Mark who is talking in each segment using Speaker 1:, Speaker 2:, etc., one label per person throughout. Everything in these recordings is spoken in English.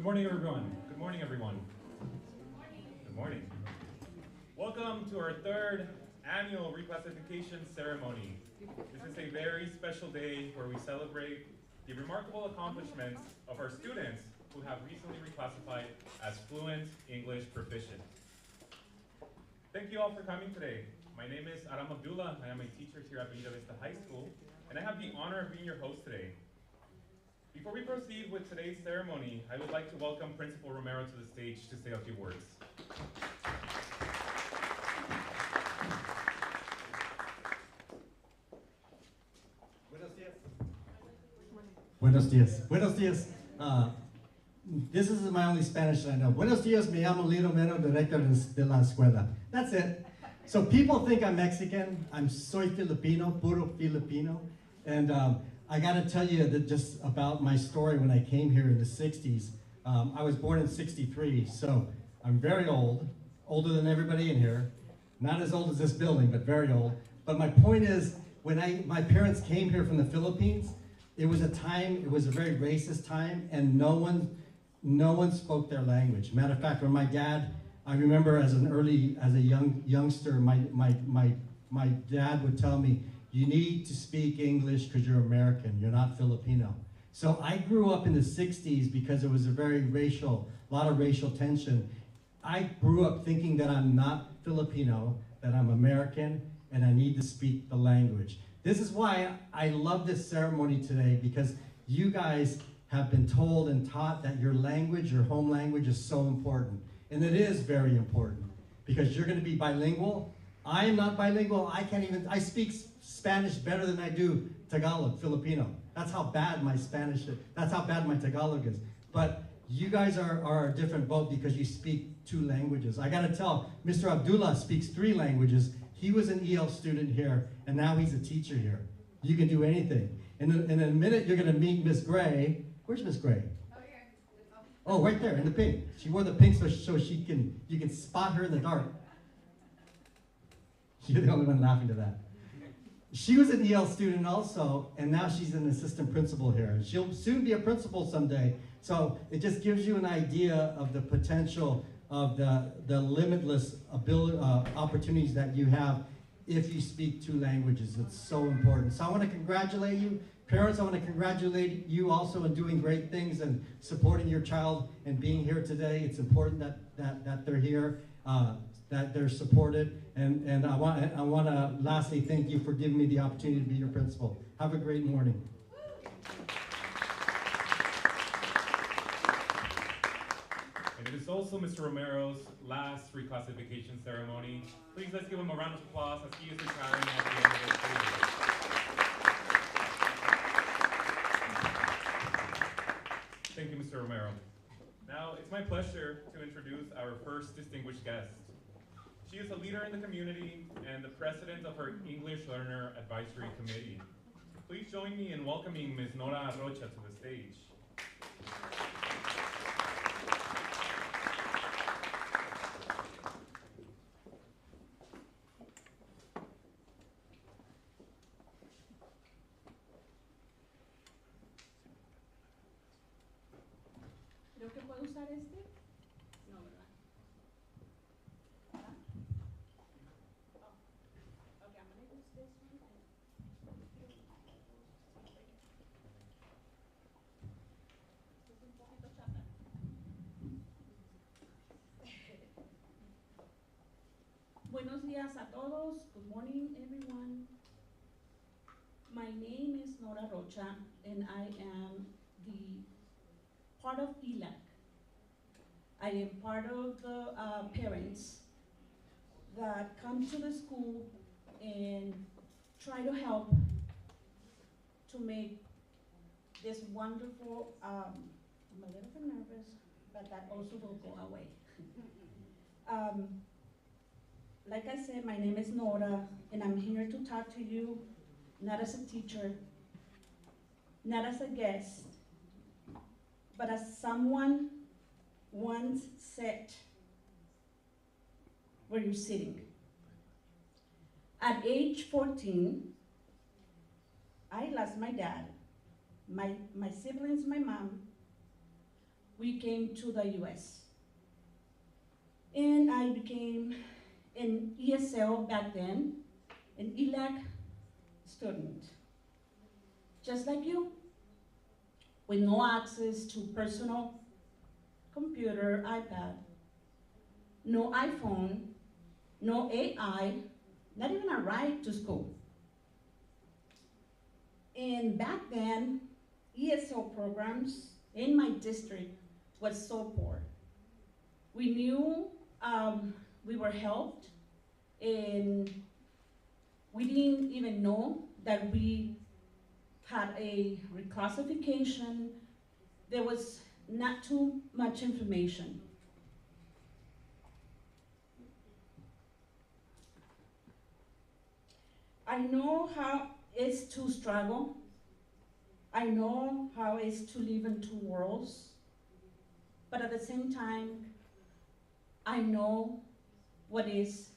Speaker 1: Good morning, everyone. Good morning, everyone. Good morning. Welcome to our third annual reclassification ceremony. This is a very special day where we celebrate the remarkable accomplishments of our students who have recently reclassified as fluent English proficient. Thank you all for coming today. My name is Aram Abdullah. I am a teacher here at Villa Vista High School, and I have the honor of being your host today. Before we proceed with today's ceremony, I would like to welcome Principal Romero to the stage to say a few words.
Speaker 2: Buenos dias. Buenos dias. This is my only Spanish that I know. Buenos dias, me llamo Lino Meno, director de la escuela. That's it. So people think I'm Mexican. I'm soy Filipino, puro Filipino. And I got to tell you that just about my story when I came here in the 60s. I was born in 63, so I'm very old, older than everybody in here. Not as old as this building, but very old. But my point is, when my parents came here from the Philippines, it was a very racist time, and no one spoke their language. Matter of fact, when my dad, I remember as a youngster, my dad would tell me, you need to speak English because you're American, you're not Filipino. So I grew up in the 60s because it was a lot of racial tension. I grew up thinking that I'm not Filipino, that I'm American, and I need to speak the language. This is why I love this ceremony today, because you guys have been told and taught that your language, your home language, is so important. And it is very important, because you're going to be bilingual. I am not bilingual. I speak Spanish better than I do Tagalog, Filipino. That's how bad my Spanish is. That's how bad my Tagalog is. But you guys are a different boat because you speak 2 languages. I got to tell, Mr. Abdullah speaks 3 languages. He was an EL student here, and now he's a teacher here. You can do anything. And in a minute, you're going to meet Miss Gray. Where's Miss Gray?
Speaker 3: Oh, here.
Speaker 2: Oh, right there in the pink. She wore the pink so you can spot her in the dark. You're the only one laughing to that. She was an EL student also, and now she's an assistant principal here. She'll soon be a principal someday. So it just gives you an idea of the potential of the limitless opportunities that you have if you speak 2 languages. It's so important. So I want to congratulate you. Parents, I want to congratulate you also in doing great things and supporting your child and being here today. It's important that they're here, that they're supported. And I want to lastly thank you for giving me the opportunity to be your principal. Have a great morning.
Speaker 1: And it is also Mr. Romero's last reclassification ceremony. Please let's give him a round of applause as he is retiring at the end of his career. Thank you, Mr. Romero. Now, it's my pleasure to introduce our first distinguished guest. She is a leader in the community and the president of our English Learner Advisory Committee. Please join me in welcoming Ms. Nora Rocha to the stage.
Speaker 3: Creo que puedo usar este. No, ¿verdad? ¿Verdad? Oh. Okay, I'm gonna use this one. Este es un poquito chata. Buenos días a todos. Good morning, everyone. My name is Nora Rocha, and I am the part of ELAC. I am part of the parents that come to the school and try to help to make this wonderful, I'm a little bit nervous, but that also will go away. Like I said, my name is Nora, and I'm here to talk to you, not as a teacher, not as a guest, but as someone once sat where you're sitting. At age 14, I lost my dad, my siblings, my mom. we came to the US. And I became an ESL back then, an ELAC student. Just like you, with no access to personal computer, iPad, no iPhone, no AI, not even a ride to school. And back then, ESL programs in my district was so poor. We knew we were helped, and we didn't even know that we had a reclassification. There was not too much information. I know how it's to struggle. I know how it's to live in two worlds. But at the same time, I know what it is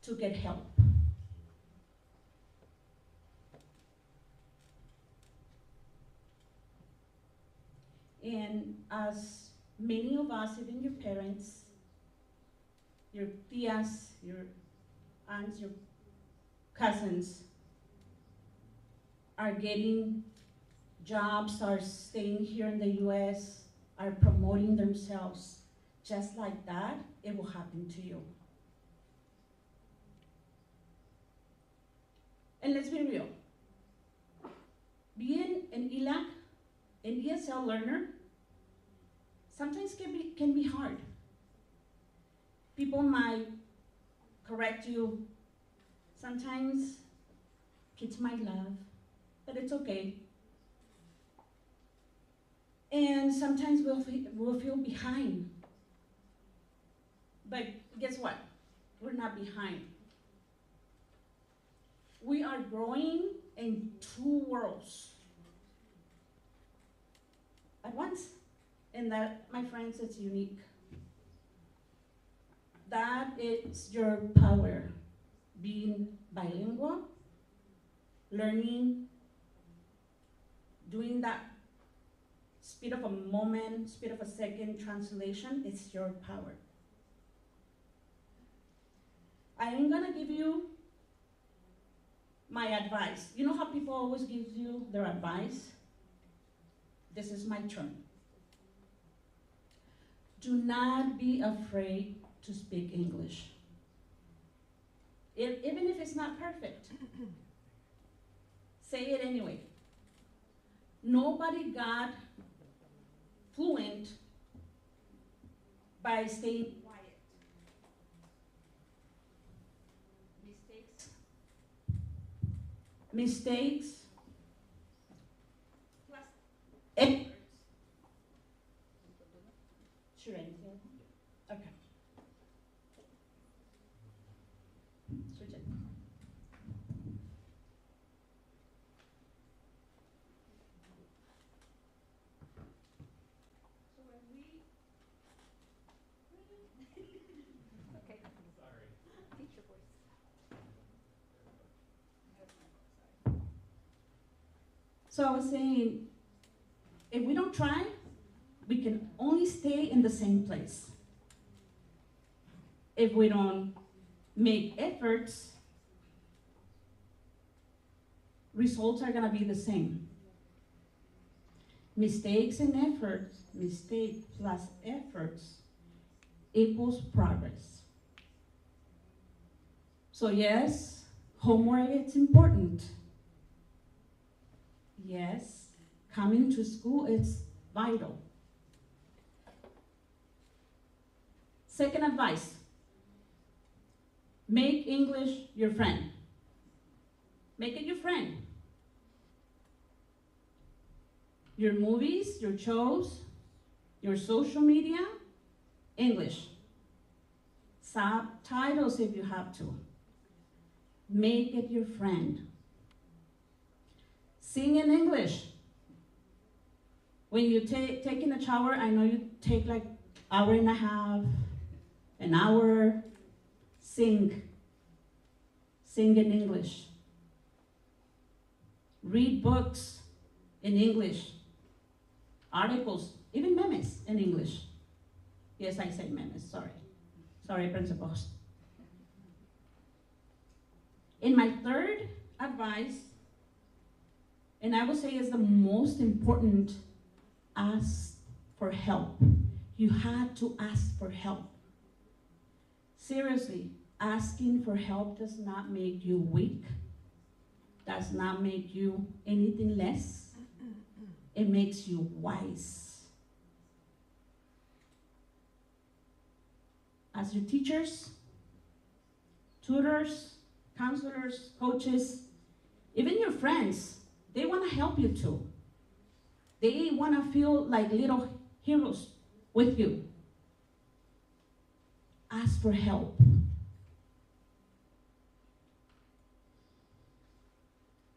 Speaker 3: to get help. And as many of us, even your parents, your tias, your aunts, your cousins, are getting jobs, are staying here in the US, are promoting themselves, just like that, it will happen to you. And let's be real. Being an ELAC, an ESL learner, sometimes can be hard. People might correct you. Sometimes kids might laugh, but it's okay. And sometimes we'll feel behind. But guess what? We're not behind. We are growing in two worlds at once. And that, my friends, is unique. That is your power. Being bilingual, learning, doing that speed of a moment, speed of a second translation, it's your power. I am gonna give you my advice. You know how people always give you their advice? This is my turn. Do not be afraid to speak English. Even if it's not perfect, say it anyway. Nobody got fluent by staying quiet. Mistakes plus efforts. Sure, anything? Okay. Switch it. So when we
Speaker 4: Okay.
Speaker 1: Sorry.
Speaker 4: Teach your voice.
Speaker 3: So I was saying, if we don't try, we can only stay in the same place. If we don't make efforts, results are gonna be the same. Mistakes and efforts, mistake plus efforts equals progress. So yes, homework is important. Yes, coming to school is vital. Second advice, make English your friend. Make it your friend. Your movies, your shows, your social media, English. Subtitles if you have to. Make it your friend. Sing in English. When you taking a shower, I know you take like hour and a half, an hour, sing. Sing in English. Read books in English. Articles even memes in English. Yes, I say memes, sorry. Sorry, principals. And my third advice, and I would say is the most important, ask for help. You had to ask for help. Seriously, asking for help does not make you weak, does not make you anything less. It makes you wise. As your teachers, tutors, counselors, coaches, even your friends, they want to help you too. They want to feel like little heroes with you. Ask for help.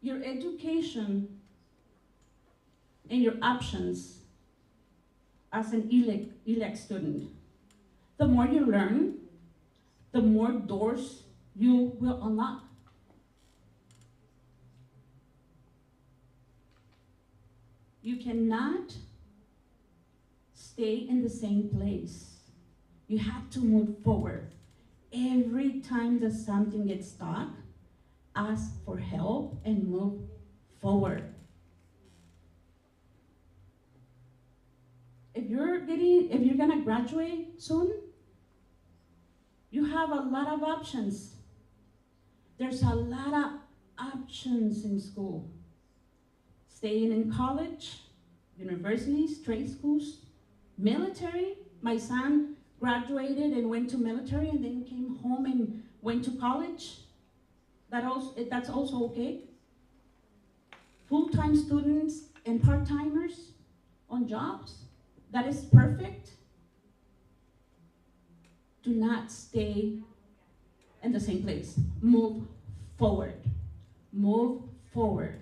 Speaker 3: Your education and your options as an elect student, the more you learn, the more doors you will unlock. You cannot stay in the same place. You have to move forward. Every time that something gets stuck, ask for help and move forward. If you're gonna graduate soon, you have a lot of options. There's a lot of options in school. Staying in college, universities, trade schools, military. My son graduated and went to military and then came home and went to college. That's also okay. Full-time students and part-timers on jobs, that is perfect. Do not stay in the same place. Move forward. Move forward.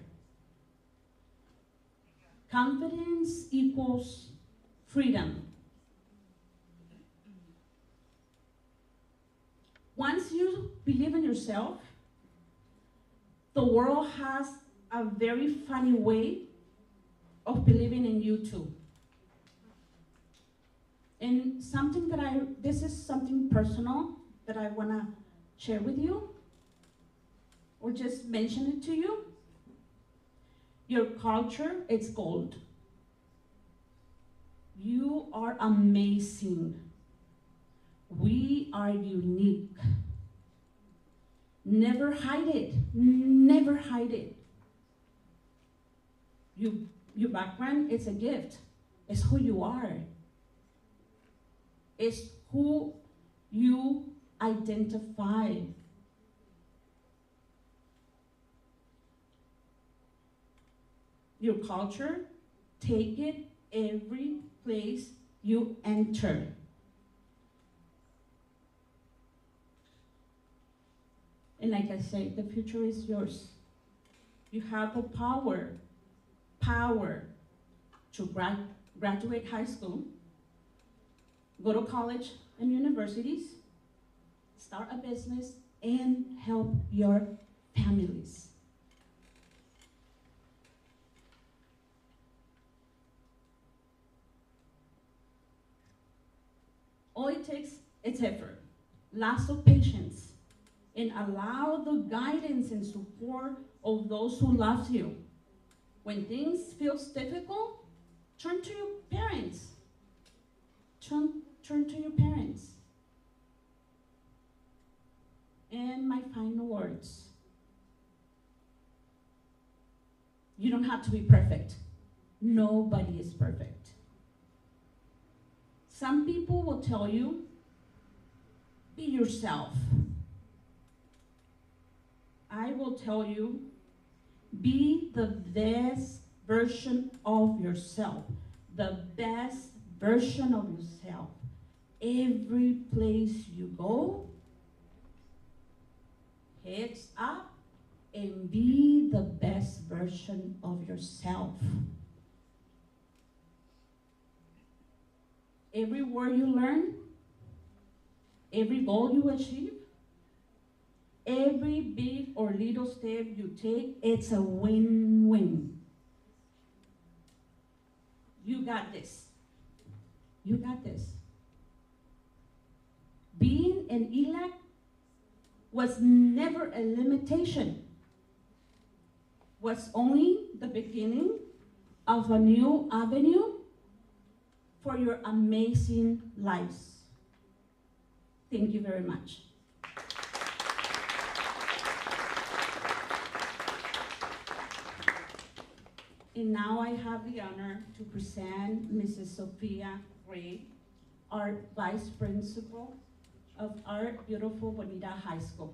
Speaker 3: Confidence equals freedom. Once you believe in yourself, the world has a very funny way of believing in you too. And this is something personal that I wanna share with you, or just mention it to you. Your culture, it's gold. You are amazing. We are unique. Never hide it. Never hide it. Your background is a gift. It's who you are. It's who you identify. Your culture, take it every place you enter. And like I said, the future is yours. You have the power to graduate high school, go to college and universities, start a business, and help your families. All it takes is effort, lots of patience, and allow the guidance and support of those who love you. When things feel difficult, turn to your parents. Turn to your parents. And my final words. You don't have to be perfect. Nobody is perfect. Some people will tell you, be yourself. I will tell you, be the best version of yourself. The best version of yourself. Every place you go, heads up and be the best version of yourself. Every word you learn, every goal you achieve, every big or little step you take, it's a win-win. You got this. You got this. Being an ELAC was never a limitation, was only the beginning of a new avenue for your amazing lives. Thank you very much. And now I have the honor to present Mrs. Sophia Gray, our Vice Principal of our beautiful Bonita High School.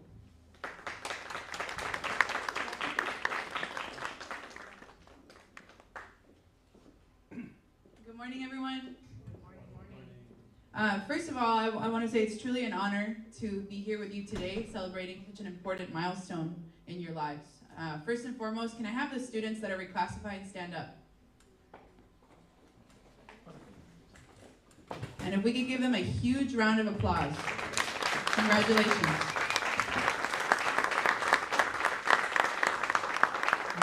Speaker 5: Good morning, everyone. First of all, I want to say it's truly an honor to be here with you today, celebrating such an important milestone in your lives. First and foremost, can I have the students that are reclassified stand up? And if we could give them a huge round of applause. Congratulations.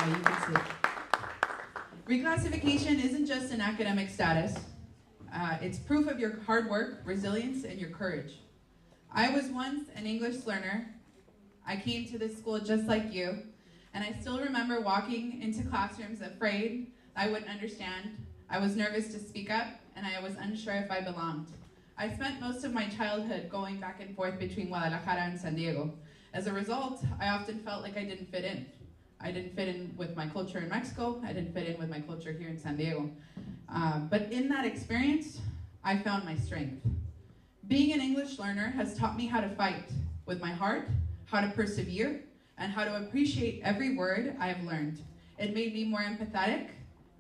Speaker 5: You can sit. Reclassification isn't just an academic status. It's proof of your hard work, resilience, and your courage. I was once an English learner. I came to this school just like you, and I still remember walking into classrooms afraid I wouldn't understand. I was nervous to speak up, and I was unsure if I belonged. I spent most of my childhood going back and forth between Guadalajara and San Diego. As a result, I often felt like I didn't fit in. I didn't fit in with my culture in Mexico. I didn't fit in with my culture here in San Diego. But in that experience, I found my strength. Being an English learner has taught me how to fight with my heart, how to persevere, and how to appreciate every word I have learned. It made me more empathetic,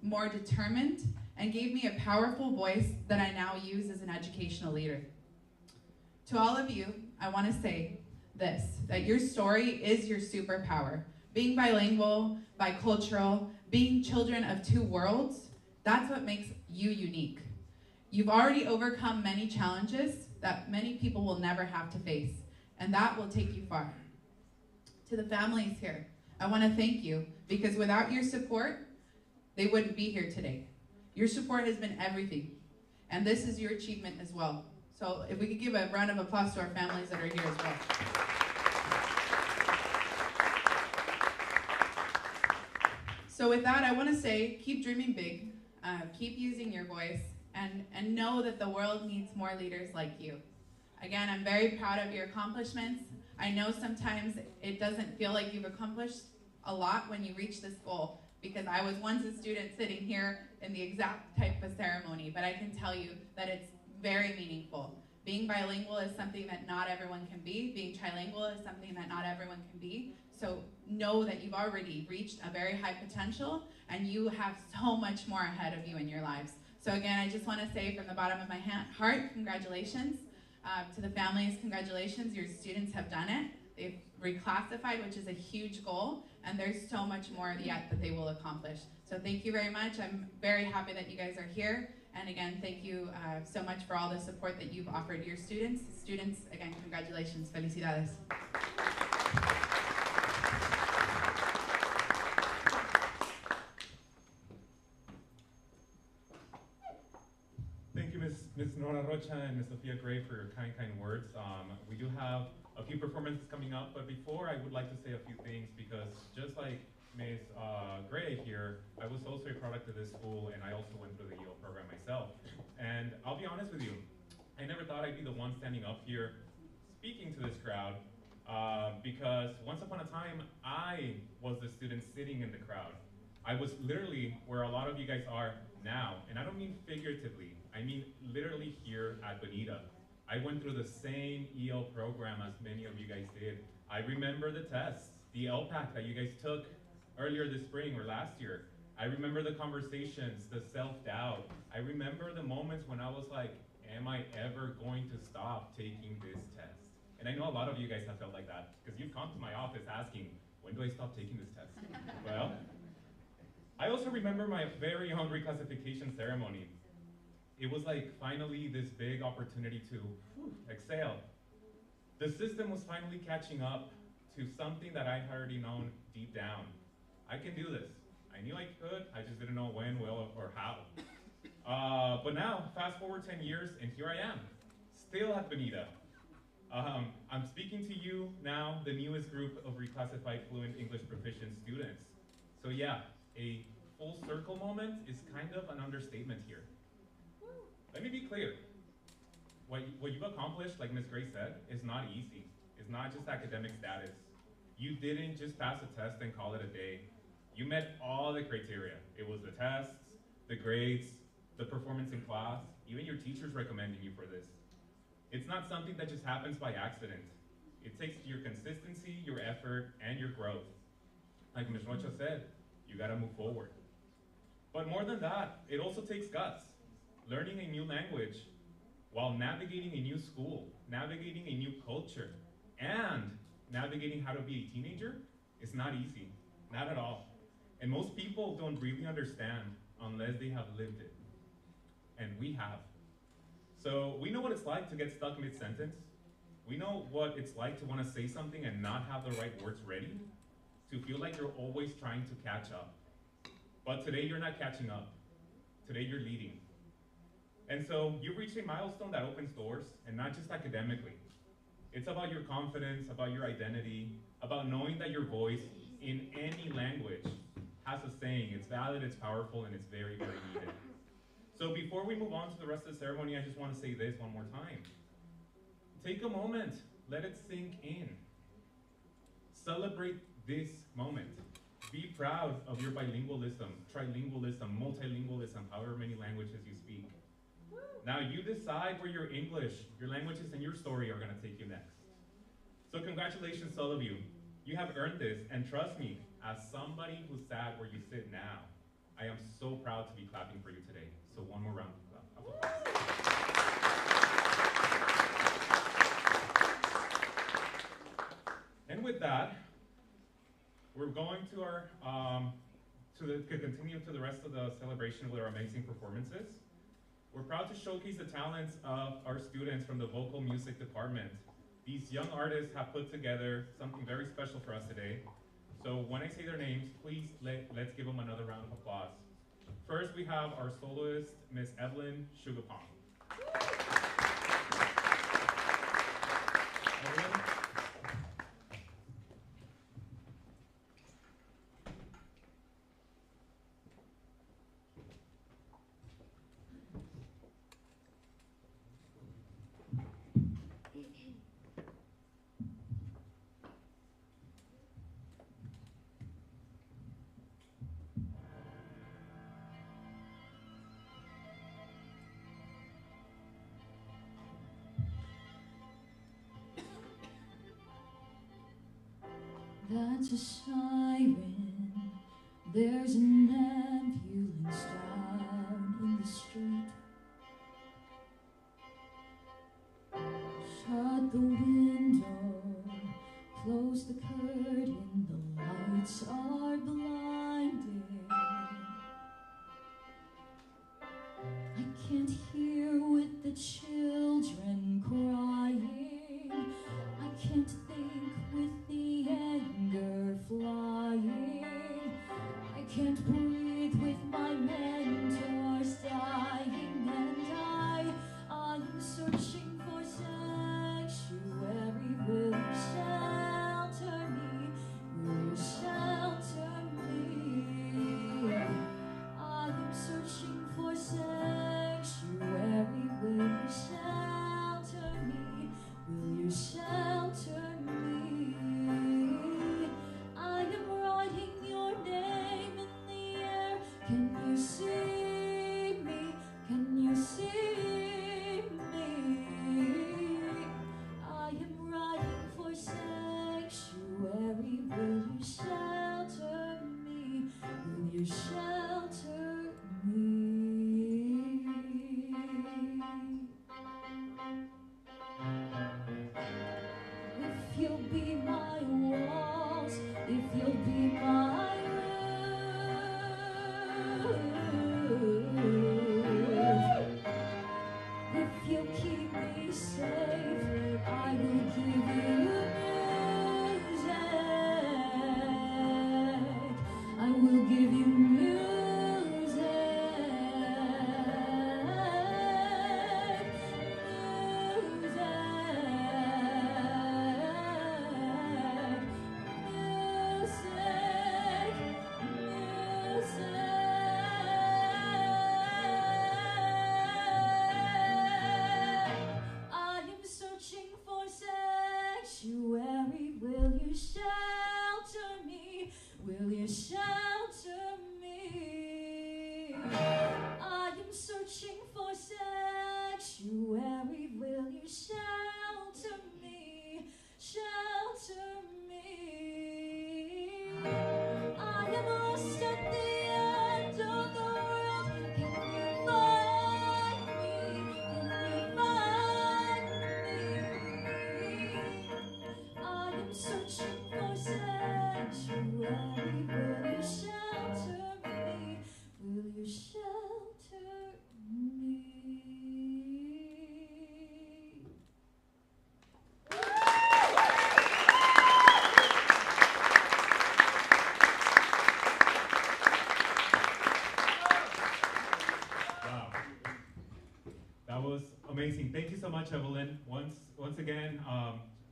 Speaker 5: more determined, and gave me a powerful voice that I now use as an educational leader. To all of you, I want to say this, that your story is your superpower. Being bilingual, bicultural, being children of two worlds, that's what makes you unique. You've already overcome many challenges that many people will never have to face, and that will take you far. To the families here, I want to thank you, because without your support, they wouldn't be here today. Your support has been everything, and this is your achievement as well. So if we could give a round of applause to our families that are here as well. So with that, I want to say, keep dreaming big, keep using your voice, and know that the world needs more leaders like you. Again, I'm very proud of your accomplishments. I know sometimes it doesn't feel like you've accomplished a lot when you reach this goal, because I was once a student sitting here in the exact type of ceremony, but I can tell you that it's very meaningful. Being bilingual is something that not everyone can be. Being trilingual is something that not everyone can be. So know that you've already reached a very high potential, and you have so much more ahead of you in your lives. So again, I just want to say from the bottom of my heart, congratulations. To the families, congratulations. Your students have done it. They've reclassified, which is a huge goal, and there's so much more yet that they will accomplish. So thank you very much. I'm very happy that you guys are here. And again, thank you so much for all the support that you've offered your students. Students, again, congratulations. Felicidades.
Speaker 1: Thank you, Ms. Nora Rocha and Ms. Sophia Gray, for your kind words. We do have a few performances coming up, but before, I would like to say a few things, because just like Ms. Gray here, I was also a product of this school, and I also went through the EO program myself. And I'll be honest with you, I never thought I'd be the one standing up here speaking to this crowd, because once upon a time, I was the student sitting in the crowd. I was literally where a lot of you guys are now, and I don't mean figuratively, I mean literally here at Bonita. I went through the same EL program as many of you guys did. I remember the tests, the LPAC that you guys took earlier this spring or last year. I remember the conversations, the self-doubt. I remember the moments when I was like, am I ever going to stop taking this test? And I know a lot of you guys have felt like that, because you've come to my office asking, when do I stop taking this test? Well, I also remember my very own reclassification ceremony. It was like finally this big opportunity to exhale. The system was finally catching up to something that I had already known deep down. I can do this. I knew I could, I just didn't know when, will, or how. But now, fast forward 10 years, and here I am, still at Bonita. I'm speaking to you now, the newest group of reclassified fluent English proficient students. So yeah, a full circle moment is kind of an understatement here. Let me be clear. What you've accomplished, like Ms. Gray said, is not easy. It's not just academic status. You didn't just pass a test and call it a day. You met all the criteria. It was the tests, the grades, the performance in class, even your teachers recommending you for this. It's not something that just happens by accident. It takes your consistency, your effort, and your growth. Like Ms. Rocha said, you gotta move forward. But more than that, it also takes guts. Learning a new language while navigating a new school, navigating a new culture, and navigating how to be a teenager is not easy, not at all. And most people don't really understand unless they have lived it. And we have. So we know what it's like to get stuck mid-sentence. We know what it's like to want to say something and not have the right words ready, to feel like you're always trying to catch up. But today you're not catching up. Today you're leading. And so you've reached a milestone that opens doors, and not just academically. It's about your confidence, about your identity, about knowing that your voice in any language has a saying. It's valid, it's powerful, and it's very, very needed. So before we move on to the rest of the ceremony, I just want to say this one more time. Take a moment, let it sink in. Celebrate this moment. Be proud of your bilingualism, trilingualism, multilingualism, however many languages you speak. Now you decide where your English, your languages, and your story are going to take you next. So congratulations to all of you. You have earned this, and trust me, as somebody who sat where you sit now, I am so proud to be clapping for you today. So one more round of applause. And with that, we're going to our to continue to the rest of the celebration with our amazing performances. We're proud to showcase the talents of our students from the vocal music department. These young artists have put together something very special for us today. So when I say their names, please let's give them another round of applause. First, we have our soloist, Miss Evelyn Sugapong. Evelyn?
Speaker 6: That's a siren. There's an ambulance down in the street. Shut the window, close the curtain, the lights are blinding. I can't hear with the children crying. I can't think with the anger flying. I can't breathe with my mentors dying. And I'm searching for sanctuary. Will you shelter me? Will you shelter me? I am searching for sanctuary. Will you shelter me? Will you shelter me? I am writing your name in the air. Can you see me? Can you see me? I am writing for sanctuary. Will you shelter me? Will you shelter me?
Speaker 1: Amazing. Thank you so much, Evelyn. Once again,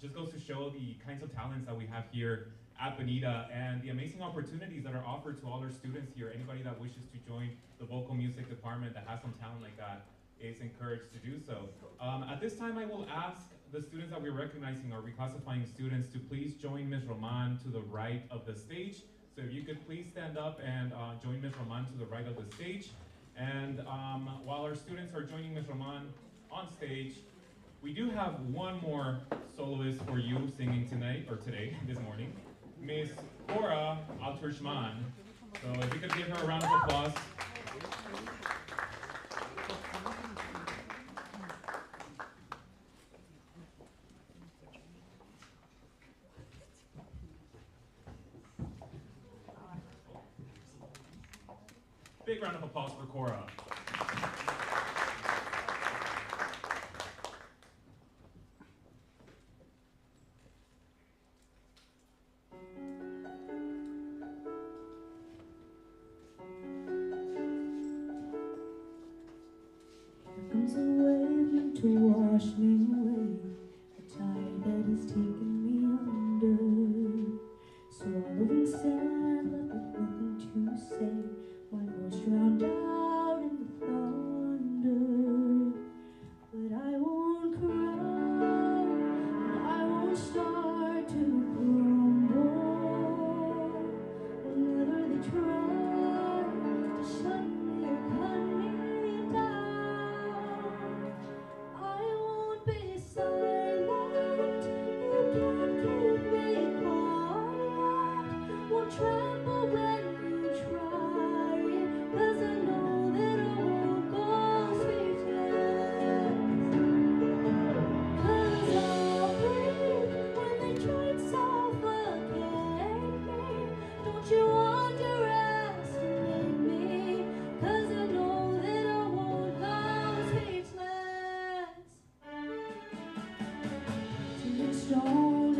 Speaker 1: just goes to show the kinds of talents that we have here at Bonita and the amazing opportunities that are offered to all our students here. Anybody that wishes to join the vocal music department that has some talent like that is encouraged to do so. At this time, I will ask the students that we're recognizing, our reclassifying students, to please join Ms. Roman to the right of the stage. So if you could please stand up and join Ms. Roman to the right of the stage. And while our students are joining Ms. Roman on stage, we do have one more soloist for you singing tonight, or today, this morning, Miss Cora Alterschman. So if you could give her a round of applause. Big round of applause for Cora.
Speaker 6: Comes a wave meant to wash me away, a tide that is taking me under. Swallowing sand left with nothing to say, my voice drowned out in the thunder. But I won't cry, and I won't start to crumble. Whenever they try to shut me or cut me down, I won't be silent. You can't keep me quiet. Won't tremble when you try it, 'cause I know that I won't go speechless. 'Cause I'll breathe when they try and suffocate me. Don't you underestimate me, 'cause I know that I won't go speechless. Turning stone,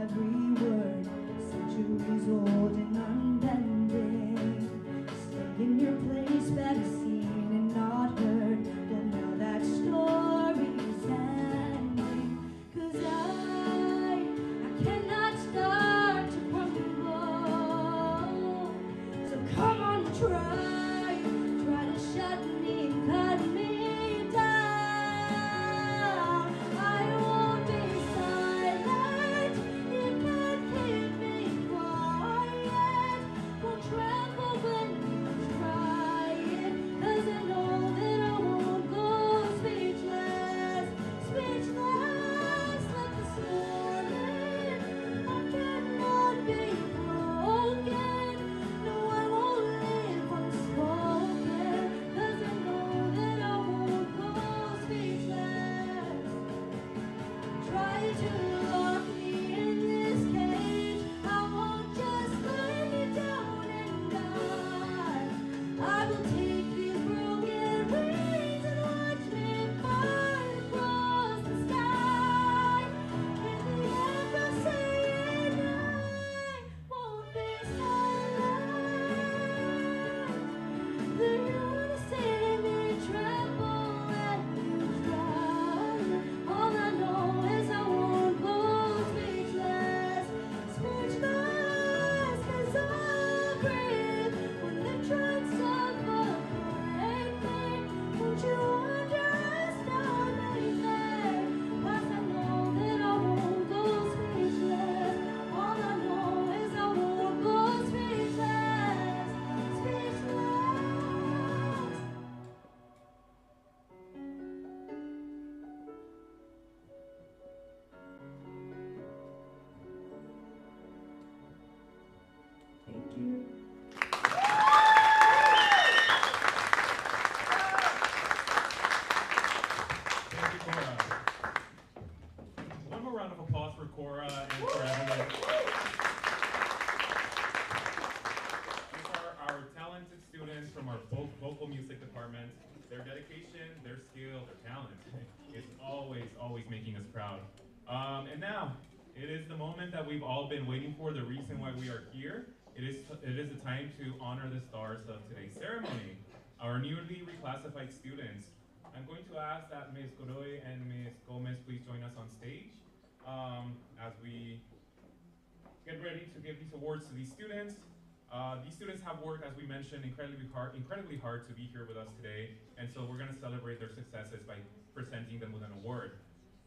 Speaker 6: every word, centuries old and unbending. Stay in your place, better seen and not heard. Well, now that story is ending. 'Cause I cannot start to crumble. So come on, try to shut me and cut me down. I won't be silent. You can't keep me quiet. Won't tremble when you try it, 'cause I know that I won't go speechless. Speechless, let the storm in. I cannot be broken. No, I won't live unspoken, 'cause I know that I won't go speechless. Try to lock me in this cage, I won't just let me down and die. I will take these broken wings and watch me fly across the sky. In the end, I'll say it, I won't be silent. They're gonna see me tremble and you try. All I know is I won't go speechless. Speechless, 'cause I'll breathe when they try and suffocate me. Won't you underestimate me, 'cause I know that I won't go speechless. All I know is I won't go speechless. Speechless. Thank you.
Speaker 1: Thank you, Cora. One more round of applause for Cora and for Evelyn. These are our talented students from our vocal music department. Their dedication, their skill, their talent is always making us proud. And now, it is the moment that we've all been waiting for, the reason why we are here. It is the time to honor the stars of today's ceremony, our newly reclassified students. I'm going to ask that Ms. Godoy and Ms. Gomez please join us on stage as we get ready to give these awards to these students. These students have worked, as we mentioned, incredibly hard to be here with us today, and so we're going to celebrate their successes by presenting them with an award.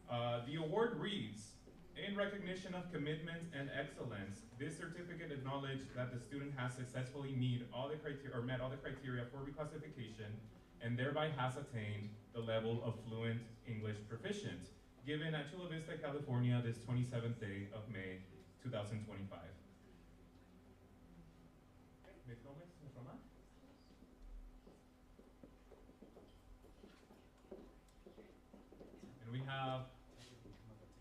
Speaker 1: The award reads, in recognition of commitment and excellence, this certificate acknowledges that the student has successfully met all the criteria for reclassification and thereby has attained the level of fluent English proficient, given at Chula Vista, California, this 27th day of May, 2025. Ms. Gomez, Ms. Roman? And we have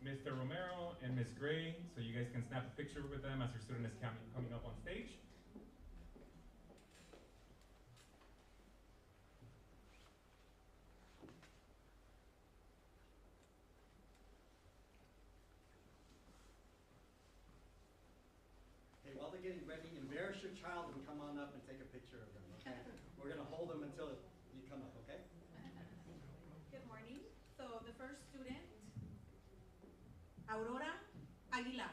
Speaker 1: Mr. Romero and Ms. Gray, so you guys can snap a picture with them as your student is coming up on stage.
Speaker 2: Okay, while they're getting ready, embarrass your child and come on up and take a picture of them, okay? We're gonna hold them until you come up, okay?
Speaker 7: Good morning. So the first student, Aurora Aguilar.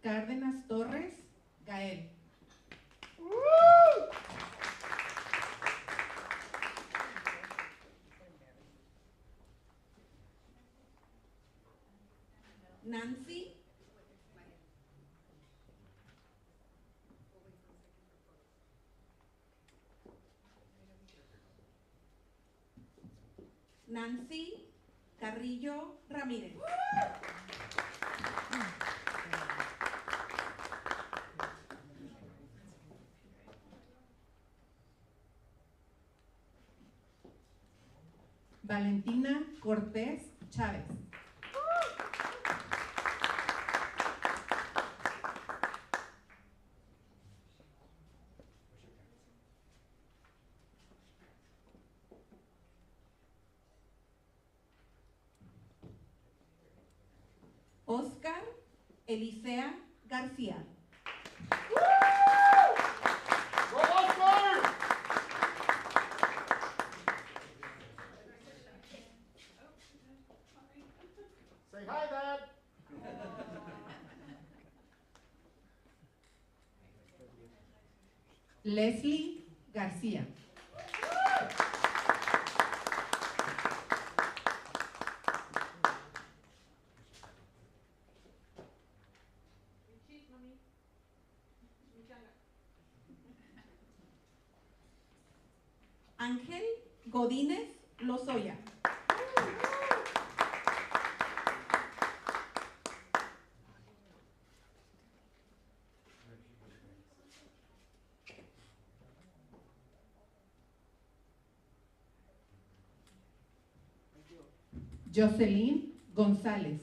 Speaker 5: Cárdenas Torres, Gael.
Speaker 7: Nancy Carrillo Ramírez.
Speaker 5: Valentina Cortés Chávez. Oscar Elisea García.
Speaker 8: Say hi, Dad.
Speaker 5: Leslie García.
Speaker 7: Ángel Godínez Lozoya.
Speaker 5: Jocelyn González.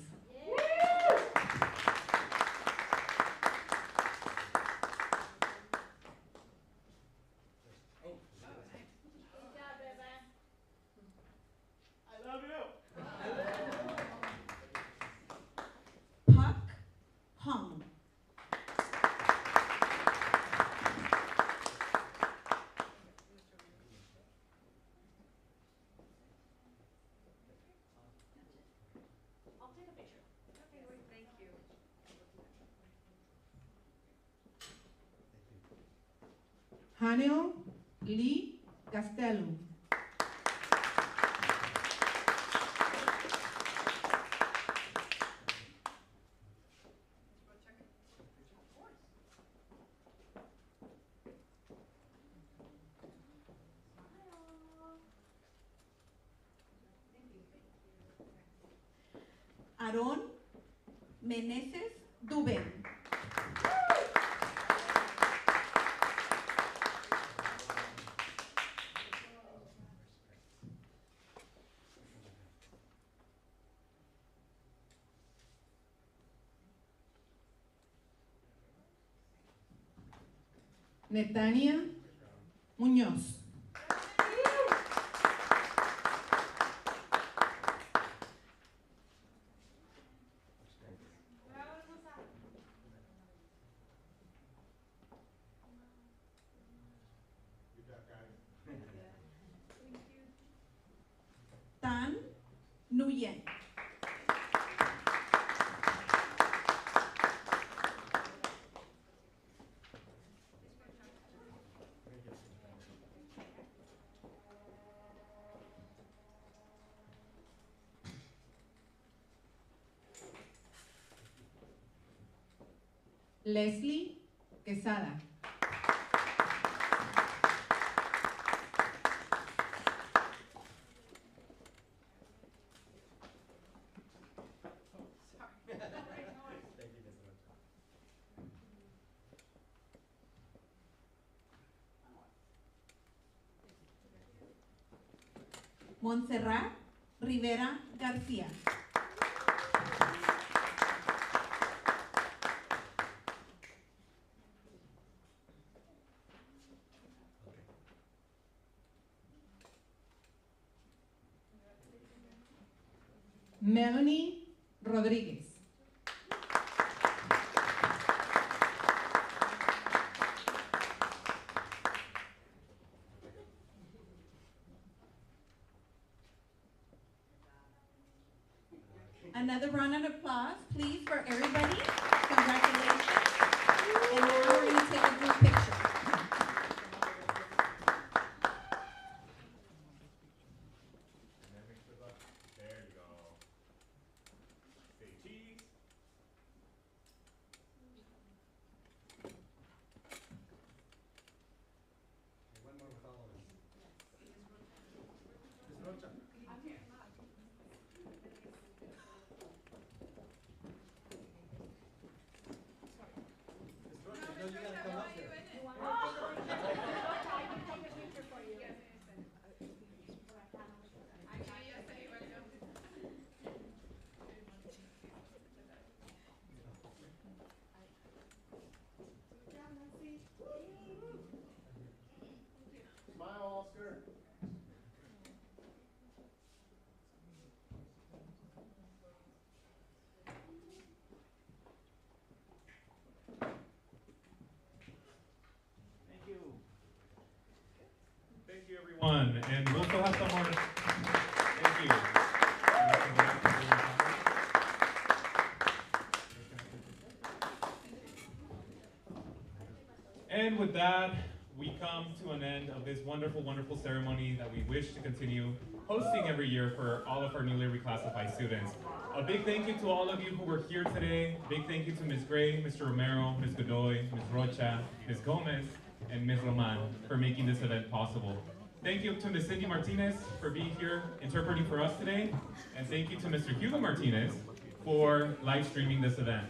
Speaker 7: Puck Hong.
Speaker 3: I'll take a picture.
Speaker 7: Okay, wait, thank you.
Speaker 5: Hanel Lee Castello.
Speaker 7: Aarón Meneses Dubén.
Speaker 5: Netania Muñoz. Tan Nguyen. Leslie Quesada. Montserrat Rivera García. Melanie Rodríguez. Another round of applause, please, for everybody. Congratulations. And now we're going to take a group picture.
Speaker 1: There you go. Say cheese.
Speaker 2: One more with all of us. Ms. Rocha. Ms. Rocha, you know you gotta come up here.
Speaker 8: Smile, Oscar.
Speaker 1: Thank you. Thank you, everyone. And we'll still have some more. Thank you. And with that, we come to an end of this wonderful, wonderful ceremony that we wish to continue hosting every year for all of our newly reclassified students. A big thank you to all of you who were here today. Big thank you to Ms. Gray, Mr. Romero, Ms. Godoy, Ms. Rocha, Ms. Gomez, and Ms. Roman for making this event possible. Thank you to Ms. Cindy Martinez for being here interpreting for us today. And thank you to Mr. Hugo Martinez for live streaming this event.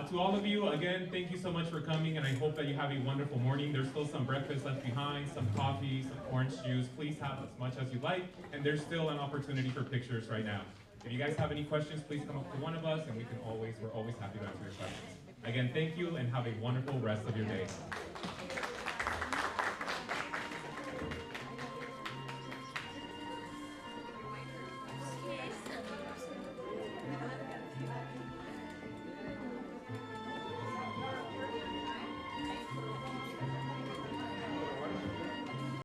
Speaker 1: To all of you, again, thank you so much for coming, and I hope that you have a wonderful morning. There's still some breakfast left behind, some coffee, some orange juice. Please have as much as you like, and there's still an opportunity for pictures right now. If you guys have any questions, please come up to one of us, and we're always happy to answer your questions. Again, thank you, and have a wonderful rest of your day.